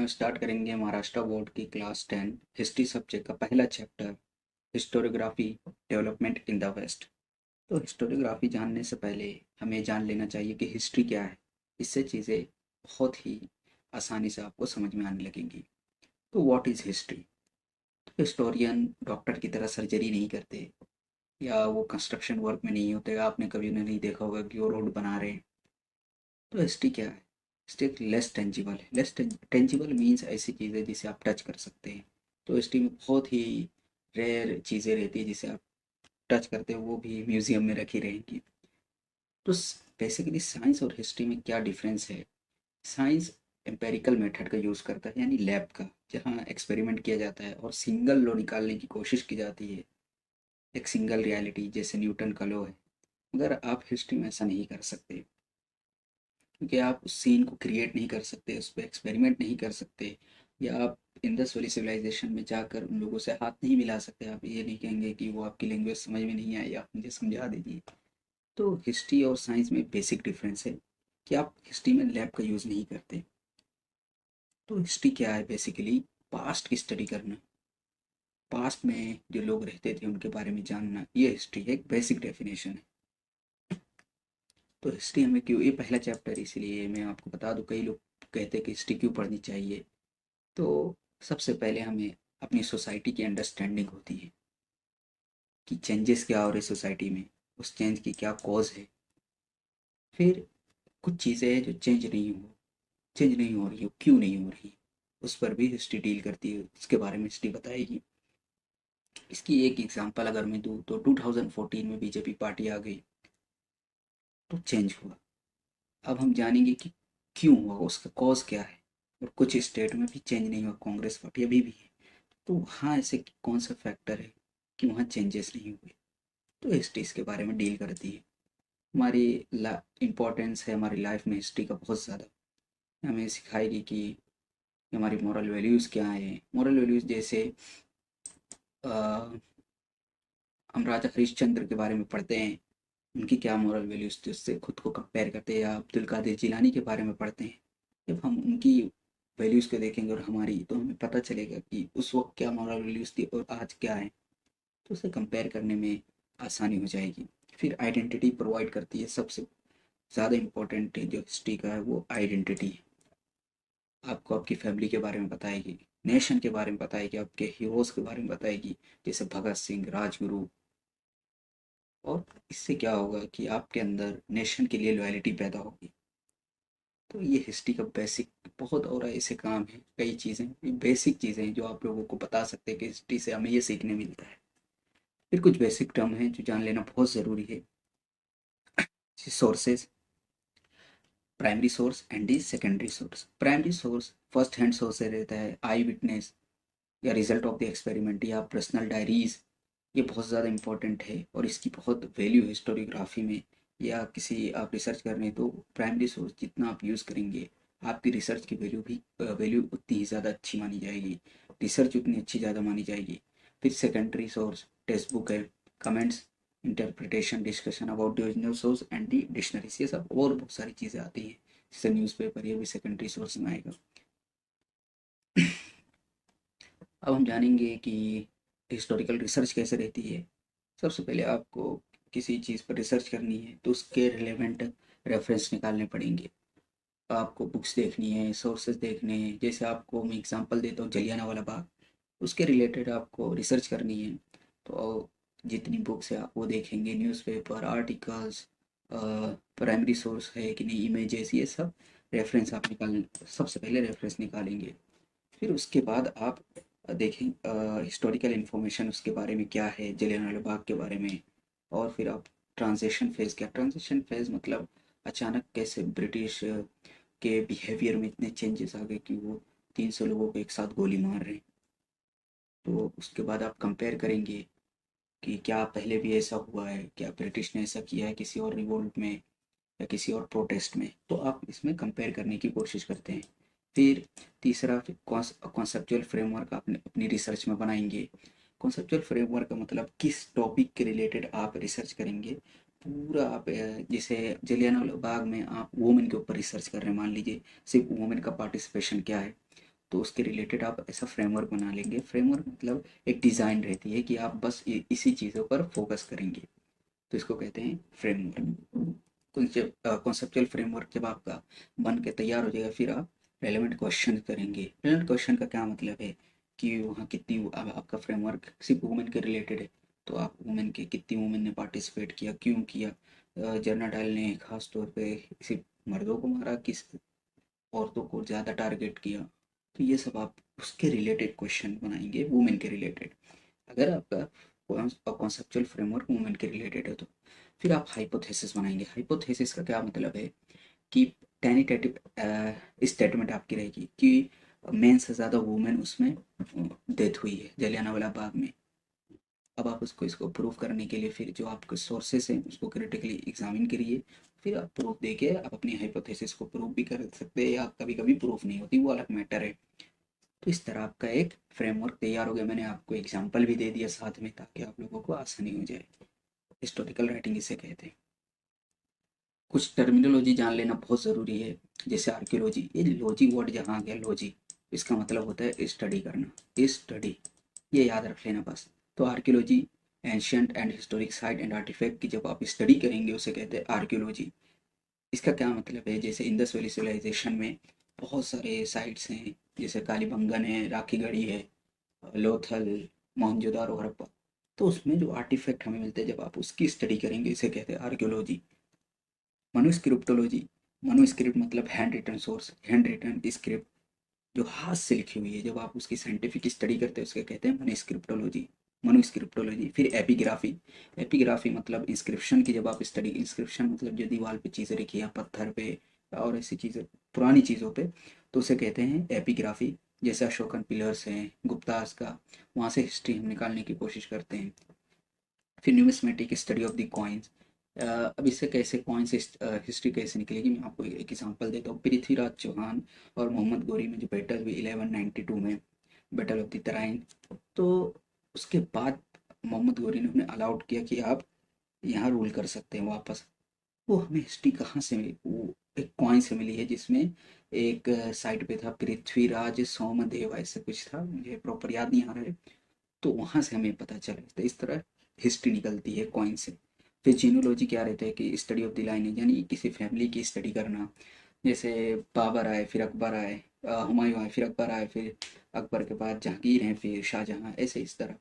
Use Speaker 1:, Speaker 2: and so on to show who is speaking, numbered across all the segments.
Speaker 1: हम स्टार्ट करेंगे महाराष्ट्र बोर्ड की क्लास 10 हिस्ट्री सब्जेक्ट का पहला chapter historiography development in the west. तो हिस्टोरियोग्राफी जानने से पहले हमें जान लेना चाहिए कि हिस्ट्री क्या है। इससे चीज़ें बहुत ही आसानी से आपको समझ में आने लगेंगी। तो व्हाट इज़ हिस्ट्री? तो हिस्टोरियन डॉक्टर की तरह सर्जरी नहीं करते या वो कंस्ट्रक्शन वर्क में नहीं होते। आपने कभी उन्हें नहीं देखा होगा कि वो रोड बना रहे हैं। तो हिस्ट्री क्या है? हिस्ट्री एक लेस टेंजिबल है। लेस टेंजिबल मीन्स ऐसी चीज़ है जिसे आप टच कर सकते हैं। तो हिस्ट्री में बहुत ही रेयर चीज़ें रहती है जिसे आप टच करते हो, वो भी म्यूजियम में रखी रहेंगी। तो बेसिकली साइंस और हिस्ट्री में क्या डिफरेंस है? साइंस एम्पेरिकल मेथड का यूज़ करता है, यानी लैब का, जहाँ एक्सपेरिमेंट किया जाता है और सिंगल लॉ निकालने की कोशिश की जाती है। एक सिंगल रियलिटी जैसे न्यूटन का लॉ है। मगर आप हिस्ट्री में ऐसा नहीं कर सकते, क्योंकि आप उस सीन को क्रिएट नहीं कर सकते, उस पर एक्सपेरिमेंट नहीं कर सकते, या आप इंडस वाली सिविलाइजेशन में जाकर उन लोगों से हाथ नहीं मिला सकते। आप ये नहीं कहेंगे कि वो आपकी लैंग्वेज समझ में नहीं आई, आप मुझे समझा दीजिए। तो हिस्ट्री और साइंस में बेसिक डिफरेंस है कि आप हिस्ट्री में लैब का यूज़ नहीं करते। तो हिस्ट्री क्या है? बेसिकली पास्ट की स्टडी करना, पास्ट में जो लोग रहते थे उनके बारे में जानना, ये हिस्ट्री है, एक बेसिक डेफिनेशन है। तो हिस्ट्री हमें क्यों, ये पहला चैप्टर इसलिए मैं आपको बता दूं, कई लोग कहते हैं कि हिस्ट्री क्यों पढ़नी चाहिए। तो सबसे पहले हमें अपनी सोसाइटी की अंडरस्टैंडिंग होती है कि चेंजेस क्या हो रहे सोसाइटी में, उस चेंज की क्या कॉज है। फिर कुछ चीज़ें हैं जो चेंज नहीं हो रही है, क्यों नहीं हो रही, उस पर भी हिस्ट्री डील करती है, उसके बारे में हिस्ट्री बताएगी। इसकी एक एग्जांपल अगर मैं दूँ तो 2014 में बीजेपी पार्टी आ गई तो चेंज हुआ। अब हम जानेंगे कि क्यों हुआ, उसका कॉज क्या है। और कुछ स्टेट में भी चेंज नहीं हुआ, कांग्रेस पार्टी अभी भी है। तो वहाँ ऐसे कौन सा फैक्टर है कि वहाँ चेंजेस नहीं हुए। तो हिस्ट्री इसके बारे में डील करती है। हमारी इम्पोर्टेंस है हमारी लाइफ में हिस्ट्री का बहुत ज़्यादा। हमें सिखाएगी कि हमारी मॉरल वैल्यूज़ क्या हैं। मॉरल वैल्यूज़ जैसे अ, हम राजा हरिश्चंद्र के बारे में पढ़ते हैं, उनकी क्या मॉरल वैल्यूज़ थी, उससे खुद को कंपेयर करते हैं। या अब्दुल कादिर जिलानी के बारे में पढ़ते हैं, जब हम उनकी वैल्यूज़ को देखेंगे और हमारी, तो हमें पता चलेगा कि उस वक्त क्या मॉरल वैल्यूज़ थी और आज क्या है। तो उसे कंपेयर करने में आसानी हो जाएगी। फिर आइडेंटिटी प्रोवाइड करती है। सबसे ज़्यादा इम्पोर्टेंट जो हिस्ट्री का है वो आइडेंटिटी है। आपको आपकी फैमिली के बारे में बताएगी, नेशन के बारे में बताएगी, आपके हीरोज़ के बारे में बताएगी, जैसे भगत सिंह, राजगुरु। और इससे क्या होगा कि आपके अंदर नेशन के लिए लॉयल्टी पैदा होगी। तो ये हिस्ट्री का बेसिक, बहुत और ऐसे काम हैं, कई चीज़ें, ये बेसिक चीज़ें हैं जो आप लोगों को बता सकते हैं कि हिस्ट्री से हमें ये सीखने मिलता है। फिर कुछ बेसिक टर्म हैं जो जान लेना बहुत ज़रूरी है। Sources, primary source and the secondary source. Primary source first hand source से रहता है, आई विटनेस या रिजल्ट ऑफ द एक्सपेरिमेंट या पर्सनल डायरीज। ये बहुत ज़्यादा इंपॉर्टेंट है और इसकी बहुत वैल्यू हिस्टोरियोग्राफी में, या किसी आप रिसर्च कर रहे हैं तो प्राइमरी सोर्स जितना आप यूज़ करेंगे, आपकी रिसर्च की वैल्यू उतनी ही ज़्यादा अच्छी मानी जाएगी, रिसर्च उतनी अच्छी ज़्यादा मानी जाएगी। फिर सेकेंडरी सोर्स टेक्स्ट बुक है, comments, interpretation, discussion about the original source and the dictionaries, ये सब और बहुत सारी चीज़ें आती हैं, जैसे न्यूज़पेपर, ये भी सेकेंडरी सोर्स में आएगा। अब हम जानेंगे कि हिस्टोरिकल रिसर्च कैसे रहती है। सबसे पहले आपको किसी चीज़ पर रिसर्च करनी है तो उसके रिलेवेंट रेफरेंस निकालने पड़ेंगे। आपको बुक्स देखनी है, सोर्सेज देखने हैं। जैसे आपको मैं एग्जांपल देता हूँ, जलियांवाला बाग, उसके रिलेटेड आपको रिसर्च करनी है। तो जितनी बुक्स है आप वो देखेंगे, न्यूज़पेपर, आर्टिकल्स, प्राइमरी सोर्स है कि नहीं, इमेजेस, ये सब रेफरेंस आप निकाल, सबसे पहले रेफरेंस निकालेंगे। फिर उसके बाद आप देखें हिस्टोरिकल इन्फॉर्मेशन उसके बारे में क्या है, जलियांवाला बाग के बारे में। और फिर आप ट्रांजिशन फेज़, क्या ट्रांजिशन फेज़ मतलब अचानक कैसे ब्रिटिश के बिहेवियर में इतने चेंजेस आ गए कि वो 300 लोगों को एक साथ गोली मार रहे हैं। तो उसके बाद आप कंपेयर करेंगे कि क्या पहले भी ऐसा हुआ है, क्या ब्रिटिश ने ऐसा किया है किसी और रिवोल्ट में या किसी और प्रोटेस्ट में। तो आप इसमें कंपेयर करने की कोशिश करते हैं। फिर तीसरा, कॉन्सेप्चुअल फ्रेमवर्क आपने अपनी रिसर्च में बनाएंगे। कॉन्सेप्चुअल फ्रेमवर्क का मतलब किस टॉपिक के रिलेटेड आप रिसर्च करेंगे। पूरा आप जैसे जलियांवाला बाग में आप वुमेन के ऊपर रिसर्च कर रहे हैं, मान लीजिए सिर्फ वुमेन का पार्टिसिपेशन क्या है, तो उसके रिलेटेड आप ऐसा फ्रेमवर्क बना लेंगे। फ्रेमवर्क मतलब एक डिज़ाइन रहती है कि आप बस इसी चीज़ों पर फोकस करेंगे, तो इसको कहते हैं फ्रेमवर्क। कॉन्सेप्चुअल फ्रेमवर्क जब आपका बन के तैयार हो जाएगा, फिर आप रेलेवेंट क्वेश्चन करेंगे। रेलेवेंट क्वेश्चन का क्या मतलब है कि वहाँ कितनी, अब आपका फ्रेमवर्क सिर्फ वुमेन के रिलेटेड है, तो आप वुमेन के कितनी वुमेन ने पार्टिसिपेट किया, क्यों किया, जनरल डायल ने खास तौर पे सिर्फ मर्दों को मारा, किस औरतों को ज़्यादा टारगेट किया, तो ये सब आप उसके रिलेटेड क्वेश्चन बनाएंगे वुमेन के रिलेटेड। अगर आपका कॉन्सेप्चुअल फ्रेमवर्क वुमेन के रिलेटेड है तो फिर आप हाइपोथेसिस बनाएंगे। हाइपोथेसिस का क्या मतलब है कि टेनिटेटिव स्टेटमेंट आपकी रहेगी कि मेन से ज़्यादा वुमेन उसमें डेथ हुई है जलियांवाला बाग में। अब आप उसको इसको प्रूव करने के लिए फिर जो आपके सोर्सेस हैं उसको क्रिटिकली एग्जामिन करिए, फिर आप प्रूफ देके आप अपनी हाइपोथेसिस को प्रूव भी कर सकते हैं, या कभी कभी प्रूफ नहीं होती, वो अलग मैटर है। तो इस तरह आपका एक फ्रेमवर्क तैयार हो गया। मैंने आपको एग्जांपल भी दे दिया साथ में, ताकि आप लोगों को आसानी हो जाए। हिस्टोरिकल राइटिंग इसे कहते हैं। कुछ टर्मिनोलॉजी जान लेना बहुत ज़रूरी है, जैसे आर्कियोलॉजी। ये लॉजी वर्ड जहाँ आ गया, लॉजी, इसका मतलब होता है स्टडी करना, स्टडी, ये याद रख लेना बस। तो archaeology ancient and historic site and artifact की जब आप स्टडी करेंगे उसे कहते हैं आर्कियोलॉजी। इसका क्या मतलब है, जैसे इंडस वैली सिविलाइजेशन में बहुत सारे साइट्स हैं, जैसे कालीबंगन है, राखीगढ़ी है, लोथल, मोहनजोदारो, हड़प्पा। तो उसमें जो आर्टिफैक्ट हमें मिलते हैं, जब आप उसकी स्टडी करेंगे, इसे कहते हैं आर्कियोलॉजी। मनुस्क्रिप्टोलॉजी, मनुस्क्रिप्ट मतलब hand written source, hand written script जो हाथ से लिखी हुई है, जब आप उसकी साइंटिफिक स्टडी करते हैं उसके कहते हैं मनुस्क्रिप्टोलॉजी। मनुस्क्रिप्टोलॉजी। फिर एपिग्राफी, एपिग्राफी मतलब इंस्क्रिप्शन की जब आप स्टडी, इंस्क्रिप्शन मतलब जो दीवार पे चीज़ें लिखी हैं पत्थर पे और ऐसी चीज़ें पुरानी चीज़ों पे, तो उसे कहते हैं एपिग्राफी। जैसे अशोकन पिलर्स हैं गुप्तास का, वहाँ से हिस्ट्री हम निकालने की कोशिश करते हैं। फिर numismatic study of the coins. अब इससे कैसे कॉइन से हिस्ट्री कैसे निकलेगी, मैं आपको एक एग्जांपल देता हूँ। पृथ्वीराज चौहान और मोहम्मद गोरी में जो बैटल हुई 1192 में, बैटल ऑफ द तराइन, तो उसके बाद मोहम्मद गोरी ने उन्हें अलाउड किया कि आप यहाँ रूल कर सकते हैं वापस। वो हमें हिस्ट्री कहाँ से मिली, वो एक कॉइन से मिली है, जिसमें एक साइड पे था पृथ्वीराज सोमदेव, ऐसे कुछ था, मुझे प्रॉपर याद नहीं आ रहा है। तो वहाँ से हमें पता चला, तो इस तरह हिस्ट्री निकलती है कॉइन से। फिर जीनोलॉजी क्या रहता है कि स्टडी ऑफ द लाइनेज, यानी किसी फैमिली की स्टडी करना। जैसे बाबर आए फिर अकबर आए, हुमायूं आए फिर अकबर आए, फिर अकबर के बाद जहांगीर हैं, फिर शाहजहां, ऐसे इस तरह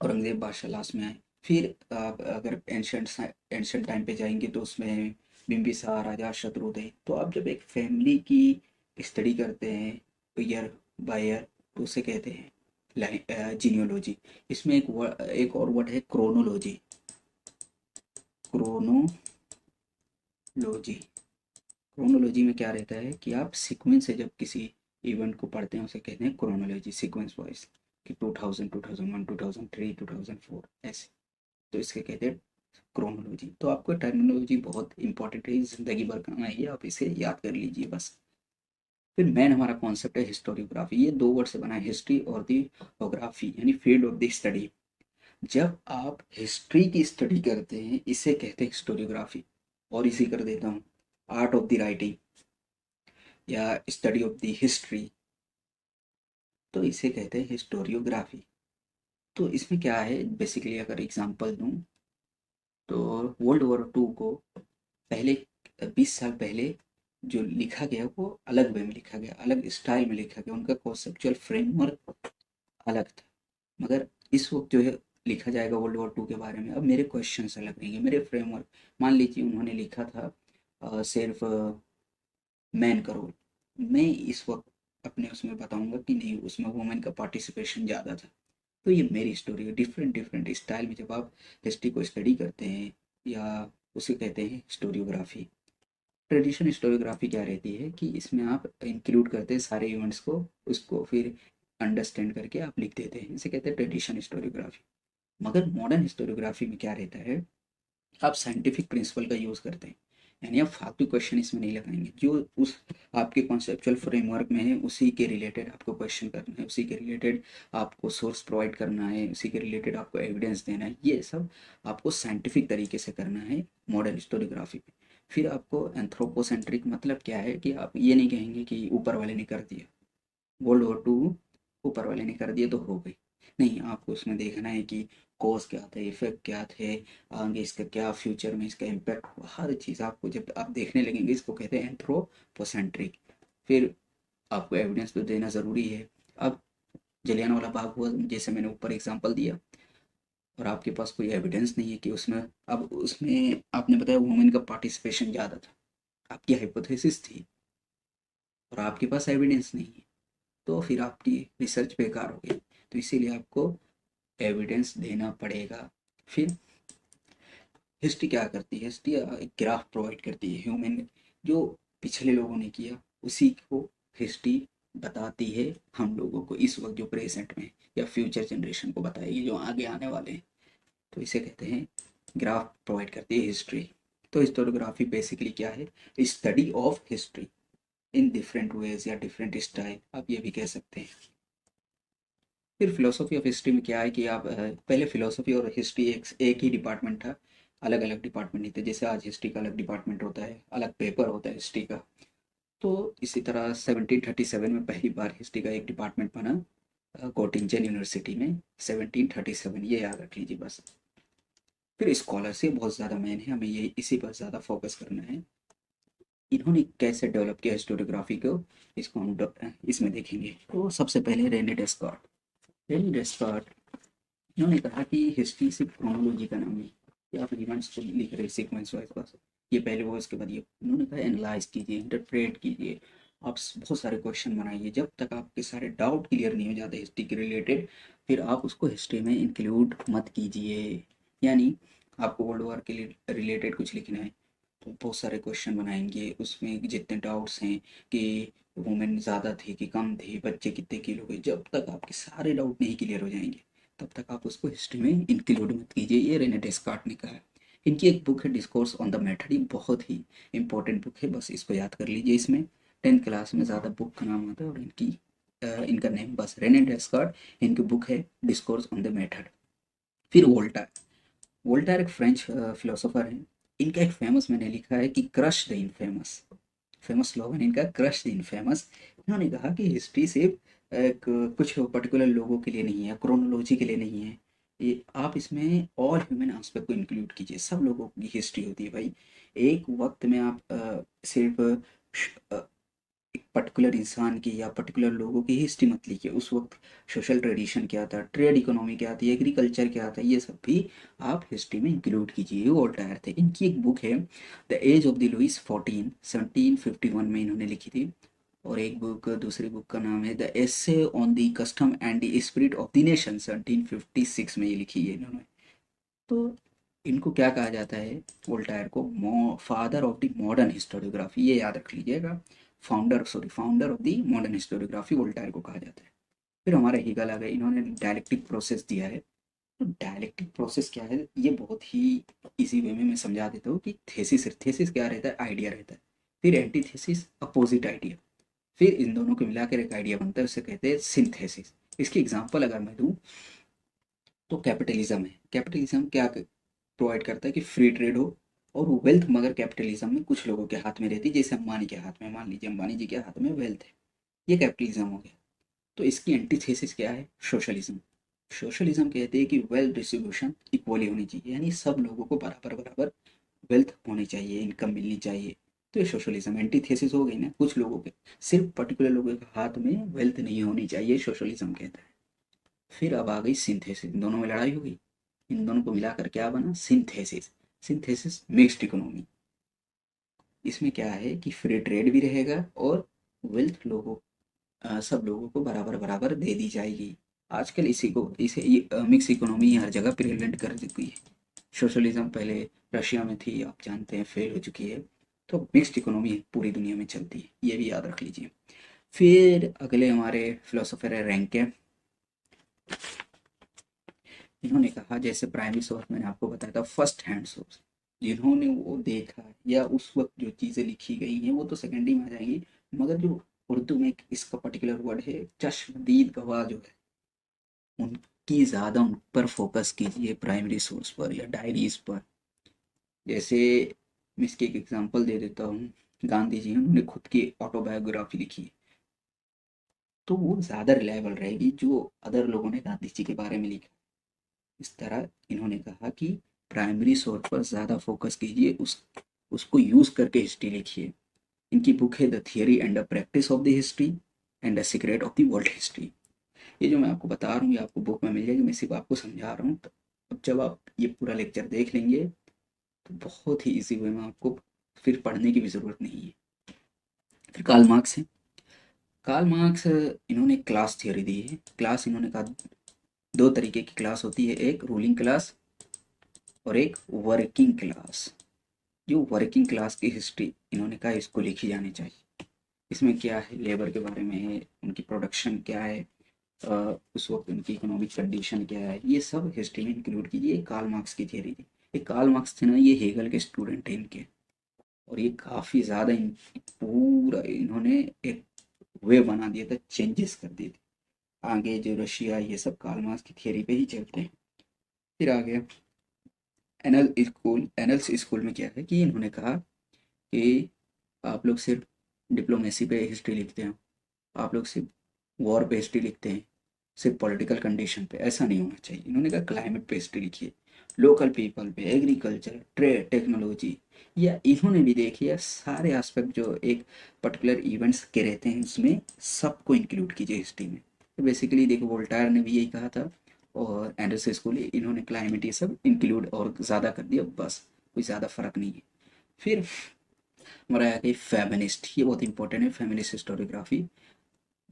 Speaker 1: औरंगजेब बादशाह लास्ट में आए। फिर आप अगर एंशंट टाइम पे जाएंगे तो उसमें बिम्बिसार, राजा शत्रुदय। तो आप जब एक फैमिली की स्टडी करते हैं ईयर बाय ईयर, तो उसे कहते हैं जीनियोलॉजी। इसमें एक और वर्ड है क्रोनोलॉजी, क्रोनोलॉजी। क्रोनोलॉजी में क्या रहता है कि आप सीक्वेंस से जब किसी इवेंट को पढ़ते हैं उसे कहते हैं क्रोनोलॉजी, सीक्वेंस वाइज, कि 2000, 2001, 2003, 2004, ऐसे। तो इसके कहते हैं क्रोनोलॉजी। तो आपको टर्मिनोलॉजी बहुत इंपॉर्टेंट है, जिंदगी भर काम आएगी, आप इसे याद कर लीजिए बस। फिर मेन हमारा कॉन्सेप्ट है हिस्टोरियोग्राफी। ये दो वर्ड से बना है, हिस्ट्री और दी ओग्राफी, यानी फील्ड ऑफ द स्टडी। जब आप हिस्ट्री की स्टडी करते हैं इसे कहते हैं हिस्टोरियोग्राफी। और इसी कर देता हूँ, आर्ट ऑफ द राइटिंग या स्टडी ऑफ द हिस्ट्री, तो इसे कहते हैं हिस्टोरियोग्राफी। तो इसमें क्या है, बेसिकली अगर एग्जांपल दूं तो वर्ल्ड वॉर 2 को पहले 20 साल पहले जो लिखा गया वो अलग वे में लिखा गया, अलग स्टाइल में लिखा गया, उनका कॉन्सेप्चुअल फ्रेमवर्क अलग था। मगर इस वक्त जो है लिखा जाएगा वर्ल्ड वॉर 2 के बारे में, अब मेरे क्वेश्चंस अलग रहेंगे, मेरे फ्रेमवर्क। मान लीजिए उन्होंने लिखा था सिर्फ मैन का रोल, मैं इस वक्त अपने उसमें बताऊंगा कि नहीं, उसमें वुमेन का पार्टिसिपेशन ज़्यादा था। तो ये मेरी स्टोरी है। डिफरेंट डिफरेंट स्टाइल में जब आप हिस्ट्री को स्टडी करते हैं, या उसे कहते हैं हिस्टोरियोग्राफी। ट्रेडिशन हिस्टोरियोग्राफी क्या रहती है कि इसमें आप इंक्लूड करते हैं सारे इवेंट्स को, उसको फिर अंडरस्टैंड करके आप लिख देते हैं, इसे कहते हैं ट्रेडिशन हिस्टोरियोग्राफी। मगर मॉडर्न हिस्टोरियोग्राफी में क्या रहता है, आप साइंटिफिक प्रिंसिपल का यूज़ करते हैं, यानी आप फालतू क्वेश्चन इसमें नहीं लगाएंगे। जो उस आपके कॉन्सेप्चुअल फ्रेमवर्क में है उसी के रिलेटेड आपको क्वेश्चन करना है, उसी के रिलेटेड आपको सोर्स प्रोवाइड करना है, उसी के रिलेटेड आपको एविडेंस देना है, ये सब आपको साइंटिफिक तरीके से करना है मॉडर्न हिस्टोरियोग्राफी में। फिर आपको एंथ्रोपोसेंट्रिक मतलब क्या है कि आप ये नहीं कहेंगे कि ऊपर वाले ने कर दिया, वर्ल्ड वॉर 2 ऊपर वाले ने कर दिया तो हो गई। नहीं, आपको उसमें देखना है कि कॉज क्या थे, इफेक्ट क्या थे, आगे इसका क्या फ्यूचर में इसका इम्पैक्ट, हर चीज़ आपको जब आप देखने लगेंगे, इसको कहते हैं एंथ्रोपोसेंट्रिक। फिर आपको एविडेंस तो देना ज़रूरी है। अब जलियांवाला बाग हुआ, जैसे मैंने ऊपर एग्जांपल दिया, और आपके पास कोई एविडेंस नहीं है कि उसमें, अब उसमें आपने बताया वुमेन का पार्टिसिपेशन ज़्यादा था, आपकी हाइपोथेसिस थी, और आपके पास एविडेंस नहीं है, तो फिर आपकी रिसर्च बेकार हो गई। तो इसीलिए आपको एविडेंस देना पड़ेगा। फिर हिस्ट्री क्या करती है? हिस्ट्री एक ग्राफ प्रोवाइड करती है ह्यूमन, जो पिछले लोगों ने किया उसी को हिस्ट्री बताती है हम लोगों को, इस वक्त जो प्रेजेंट में, या फ्यूचर जनरेशन को बताएगी जो आगे आने वाले हैं। तो इसे कहते हैं, ग्राफ प्रोवाइड करती है हिस्ट्री। तो हिस्टोरियोग्राफी बेसिकली क्या है? Study of history in different ways या डिफरेंट स्टाइल, आप ये भी कह सकते हैं। फिर फिलोसफी ऑफ हिस्ट्री में क्या है कि आप पहले फिलोसफी और हिस्ट्री एक ही डिपार्टमेंट था, अलग अलग डिपार्टमेंट नहीं थे। जैसे आज हिस्ट्री का अलग डिपार्टमेंट होता है, अलग पेपर होता है हिस्ट्री का। तो इसी तरह 1737 में पहली बार हिस्ट्री का एक डिपार्टमेंट बना, गोटिंजन यूनिवर्सिटी में, 1737, ये याद रख लीजिए बस। फिर स्कॉलरशिप बहुत ज़्यादा मेन है, हमें ये इसी पर ज़्यादा फोकस करना है। इन्होंने कैसे डेवलप किया हिस्टोरियोग्राफी को, इसको हम इसमें देखेंगे। तो सबसे पहले रेने डेस्कार्ट। रेने डेस्कार्ट, इन्होंने कहा कि हिस्ट्री सिर्फ क्रोनोलॉजी का नाम है, कि आप इवेंट्स को लिख रहे सीक्वेंस वाइज बस, ये पहले वो, इसके बाद ये। उन्होंने कहा एनालाइज कीजिए, इंटरप्रेट कीजिए, आप बहुत सारे क्वेश्चन बनाइए, जब तक आपके सारे डाउट क्लियर नहीं हो जाते हिस्ट्री के रिलेटेड, फिर आप उसको हिस्ट्री में इंक्लूड मत कीजिए। यानी आपको वर्ल्ड वॉर के लिए रिलेटेड कुछ लिखना है, तो बहुत सारे क्वेश्चन बनाएंगे, उसमें जितने डाउट्स हैं कि वुमेन ज़्यादा थी कि कम थी, बच्चे कितने किलो के, जब तक आपके सारे डाउट नहीं क्लियर हो जाएंगे तब तक आप उसको हिस्ट्री में इंक्लूड मत कीजिए, ये रेने डेस्कार्ट ने कहा है। इनकी एक बुक है डिस्कोर्स ऑन द मेथड, ये बहुत ही इंपॉर्टेंट बुक है, बस इसको याद कर लीजिए। इसमें 10th क्लास में ज़्यादा बुक का नाम आता है, और इनका नेम बस रेने डेस्कार्ट, इनकी बुक है डिस्कोर्स ऑन द मेथड। फिर वोल्टायर। वोल्टायर एक फ्रेंच फिलोसोफर हैं। इनका एक फेमस मैंने लिखा है कि crush the infamous, famous slogan इनका क्रश द इनफेमस। इन्होंने कहा कि हिस्ट्री सिर्फ एक कुछ पर्टिकुलर लोगों के लिए नहीं है, क्रोनोलॉजी के लिए नहीं है, ये आप इसमें ऑल ह्यूमन एस्पेक्ट को इंक्लूड कीजिए, सब लोगों की हिस्ट्री होती है भाई। एक वक्त में आप सिर्फ एक पर्टिकुलर इंसान की या पर्टिकुलर लोगों की हिस्ट्री मत लिखिए। उस वक्त सोशल ट्रेडिशन क्या था, ट्रेड इकोनॉमी क्या थी, एग्रीकल्चर क्या था, ये सब भी आप हिस्ट्री में इंक्लूड कीजिए। ये वोल्टायर थे। इनकी एक बुक है the age of the Louis 14, 1751 में इन्होंने लिखी थी। और एक बुक, दूसरी बुक का नाम है the essay on the custom and the spirit of the nation, 1756 में ये लिखी है इन्होंने। तो इनको क्या कहा जाता है, वोल्टायर को father of the modern historiography, ये याद रख लीजिएगा। Founder of the modern historiography Voltaire को कहा जाता है। फिर हमारे हीगल आ गए, इन्होंने डायलेक्टिक प्रोसेस दिया है। तो डायलेक्टिक प्रोसेस क्या है, ये बहुत ही इजी वे में मैं समझा देता हूँ कि थेसिस, थेसिस क्या रहता है, आइडिया रहता है। फिर एंटीथेसिस, अपोजिट आइडिया। फिर इन दोनों को मिलाकर एक आइडिया बनता है, उसे कहते हैं सिंथेसिस। इसकी एग्जांपल अगर मैं दूं, तो कैपिटलिज्म है। कैपिटलिज्म क्या प्रोवाइड करता है कि फ्री ट्रेड हो और वेल्थ, मगर कैपिटलिज्म में कुछ लोगों के हाथ में रहती है, जैसे अंबानी के हाथ में, मान लीजिए अंबानी जी के हाथ में वेल्थ है, ये कैपिटलिज्म हो गया। तो इसकी एंटीथेसिस क्या है, सोशलिज्म। सोशलिज्म कहते हैं कि वेल्थ डिस्ट्रीब्यूशन इक्वली होनी चाहिए, यानी सब लोगों को बराबर बराबर वेल्थ होनी चाहिए, इनकम मिलनी चाहिए। तो ये सोशलिज्म एंटीथेसिस हो गई ना, कुछ लोगों के, सिर्फ पर्टिकुलर लोगों के हाथ में वेल्थ नहीं होनी चाहिए, सोशलिज्म कहता है। फिर अब आ गई सिंथेसिस, इन दोनों में लड़ाई हो गई, इन दोनों को मिलाकर क्या बना, सिंथेसिस। Synthesis mixed economy. इसमें क्या है कि फ्री ट्रेड भी रहेगा और वेल्थ लोगों, सब लोगों को बराबर बराबर दे दी जाएगी। आजकल इसी को, इसे मिक्स इकोनॉमी हर जगह प्रिवेलेंट कर चुकी है। सोशलिज्म पहले रशिया में थी, आप जानते हैं, फेल हो चुकी है। तो मिक्स्ड इकोनॉमी पूरी दुनिया में चलती है, ये भी याद रख लीजिए। फिर अगले हमारे फिलोसोफर है रैंके। इन्होंने कहा, जैसे प्राइमरी सोर्स मैंने आपको बताया था, फर्स्ट हैंड सोर्स, जिन्होंने वो देखा या उस वक्त जो चीज़ें लिखी गई हैं वो तो सेकेंडरी में आ जाएंगी, मगर जो उर्दू में इसका पर्टिकुलर वर्ड है, चश्मदीद गवाह जो है, उनकी ज़्यादा उन पर फोकस कीजिए, प्राइमरी सोर्स पर या डायरीज पर। जैसे मैं इसकी एक एग्जांपल दे देता हूँ, गांधी जी, उन्होंने खुद की ऑटोबायोग्राफी लिखी है। तो वो ज़्यादा रिलायबल रहेगी जो अदर लोगों ने गांधी जी के बारे में लिखा। इस तरह इन्होंने कहा कि प्राइमरी सोर्स पर ज़्यादा फोकस कीजिए, उसको यूज़ करके हिस्ट्री लिखिए। इनकी बुक है the theory and the practice of the history and the secret of the world history. ये जो मैं आपको बता रहा हूँ ये आपको बुक में मिल जाएगी, मैं सिर्फ आपको समझा रहा हूँ। अब जब आप ये पूरा लेक्चर देख लेंगे तो बहुत ही इजी वे में आपको फिर पढ़ने की भी ज़रूरत नहीं है। फिर कार्ल मार्क्स है। कार्ल मार्क्स इन्होंने क्लास थियोरी दी है। क्लास इन्होंने कहा दो तरीके की क्लास होती है, एक रूलिंग क्लास और एक वर्किंग क्लास। जो वर्किंग क्लास की हिस्ट्री इन्होंने कहा इसको लिखी जानी चाहिए। इसमें क्या है, लेबर के बारे में है, उनकी प्रोडक्शन क्या है, उस वक्त उनकी इकोनॉमिक कंडीशन क्या है, ये सब हिस्ट्री में इंक्लूड कीजिए। ये कार्ल मार्क्स की थियरी थी। ये कार्ल मार्क्स थे ना, ये हेगल के स्टूडेंट थे इनके। और ये काफ़ी ज़्यादा पूरा इन्होंने एक वे बना दिया था, चेंजेस कर दिए थे। आगे जो रशिया ये सब कार्ल मार्क्स की थियरी पे ही चलते हैं। फिर आगे एनल्स स्कूल में क्या है कि इन्होंने कहा कि आप लोग सिर्फ डिप्लोमेसी पे हिस्ट्री लिखते हैं, आप लोग सिर्फ वॉर पे हिस्ट्री लिखते हैं, सिर्फ पॉलिटिकल कंडीशन पे, ऐसा नहीं होना चाहिए। इन्होंने कहा क्लाइमेट पे हिस्ट्री लिखिए, लोकल पीपल पे, एग्रीकल्चर, ट्रेड, टेक्नोलॉजी, या इन्होंने भी देखिए सारे एस्पेक्ट जो एक पर्टिकुलर इवेंट्स के रहते हैं उसमें सबको इंक्लूड कीजिए हिस्ट्री में। तो बेसिकली देखो वोल्टायर ने भी यही कहा था और एंडरसन स्कूल इन्होंने क्लाइमेट ये सब इंक्लूड और ज़्यादा कर दिया, बस कोई ज़्यादा फर्क नहीं है। फिर हमारा आ गई फेमिनिस्ट, ये बहुत इंपॉर्टेंट है फेमिनिस्ट हिस्टोरियोग्राफी।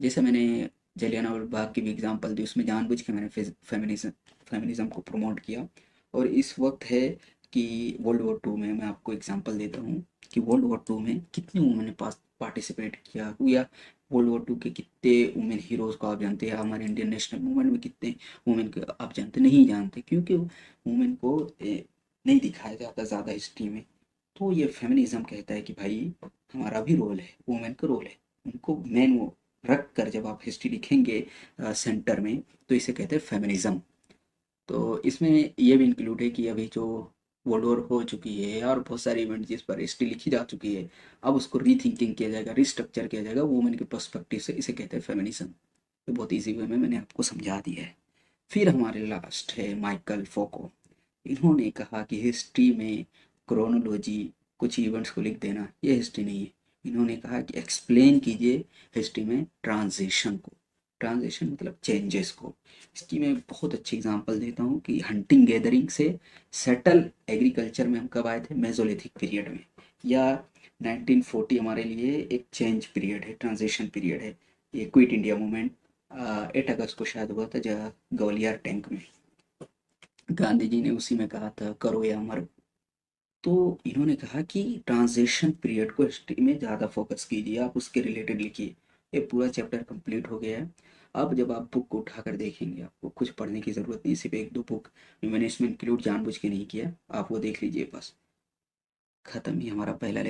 Speaker 1: जैसे मैंने जलियांवाला बाग की भी एग्जांपल दी, उसमें जानबूझ के मैंने फेमिनिज्म फेमिनिज्म को प्रमोट किया। और इस वक्त है कि वर्ल्ड वॉर 2 में मैं आपको एग्जांपल देता हूँ कि वर्ल्ड वॉर 2 में कितनी वुमेन ने पार्टिसिपेट किया, या वर्ल्ड वॉर 2 के कितने वुमेन हीरोज़ को आप जानते हैं। हमारे इंडियन नेशनल मूवमेंट में कितने वुमेन को आप जानते नहीं जानते, क्योंकि वुमेन को नहीं दिखाया जाता ज़्यादा हिस्ट्री में। तो ये फेमिनिज्म कहता है कि भाई हमारा भी रोल है, वुमेन का रोल है, उनको मेन वो रख कर जब आप हिस्ट्री लिखेंगे सेंटर में, तो इसे कहते हैं फेमिनिज्म। तो इसमें ये भी इंक्लूड है कि अभी जो वर्ल्ड वॉर हो चुकी है और बहुत सारे इवेंट जिस पर हिस्ट्री लिखी जा चुकी है, अब उसको रीथिंकिंग किया जाएगा, रिस्ट्रक्चर किया जाएगा वुमेन के पर्सपेक्टिव से, इसे कहते हैं फेमिनिज्म। तो बहुत ईजी वे में मैंने आपको समझा दिया है। फिर हमारे लास्ट है माइकल फोको। इन्होंने कहा कि हिस्ट्री में क्रोनोलॉजी, कुछ इवेंट्स को लिख देना, ये हिस्ट्री नहीं है। इन्होंने कहा कि एक्सप्लेन कीजिए हिस्ट्री में ट्रांजिशन को। ट्रांजिशन मतलब चेंजेस को। इसकी मैं बहुत अच्छी एग्जांपल देता हूँ कि हंटिंग गैदरिंग से सेटल एग्रीकल्चर में हम कब आए थे, मेसोलिथिक पीरियड में। या 1940 हमारे लिए एक चेंज पीरियड है, ट्रांजिशन पीरियड है। ये क्विट इंडिया मूवमेंट 8 अगस्त को शायद हुआ था ग्वालियर टैंक में। गांधी जी ने उसी में कहा था करो या मरो। तो इन्होंने कहा कि ट्रांजिशन पीरियड को हिस्ट्री में ज़्यादा फोकस कीजिए, आप उसके रिलेटेड लिखिए। ये पूरा चैप्टर कंप्लीट हो गया है। अब जब आप बुक को उठाकर देखेंगे आपको कुछ पढ़ने की ज़रूरत नहीं, सिर्फ एक दो बुक मैंने इसमें इंक्लूड जानबूझ के नहीं किया, आप वो देख लीजिए बस। खत्म ही हमारा पहला